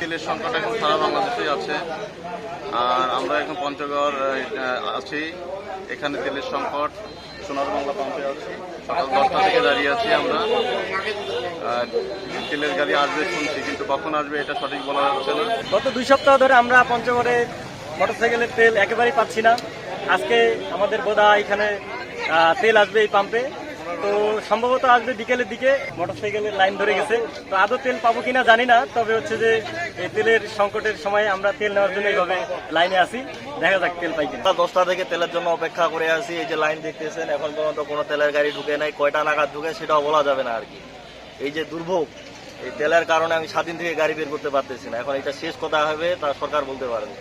তেলের সংকট এখন সারা বাংলাদেশেই আছে। আর আমরা এখন পঞ্চগড় আছি, এখানে তেলের সংকট। সোনার বাংলা পাম্পে আছি, সকাল 10টা থেকে দাঁড়িয়ে আছি আমরা। তেলের গাড়ি আসবে শুনছি, কিন্তু কখন আসবে এটা সঠিক বলা যাচ্ছে না। গত 2 সপ্তাহ ধরে আমরা পঞ্চগড়ে মোটরসাইকেলের তেল একেবারেই পাচ্ছি না। আজকে আমাদের বোধা এখানে তেল আসবে এই পাম্পে, তো সম্ভবত আসবে বিকেলের দিকে। মোটরসাইকেলের লাইন ধরে গেছে, তো আদৌ তেল পাবো কিনা জানি না। তবে হচ্ছে যে এই তেলের সংকটের সময় আমরা তেল নেওয়ার জন্য এইভাবে লাইনে আসি, দেখা যাক তেল পাই কিনা। 10টা থেকে তেলের জন্য অপেক্ষা করে আছি। এই যে লাইন দেখতেছেন, এখন পর্যন্ত কোনো তেলের গাড়ি ঢুকে নাই। কয়টা নাগাদ ঢুকে সেটাও বলা যাবে না আর কি। এই যে দুর্ভোগ, এই তেলের কারণে আমি 7 দিন থেকে গাড়ি বের করতে পারতেছি না। এখন এটা শেষ কথা হবে তা সরকার বলতে পারবে।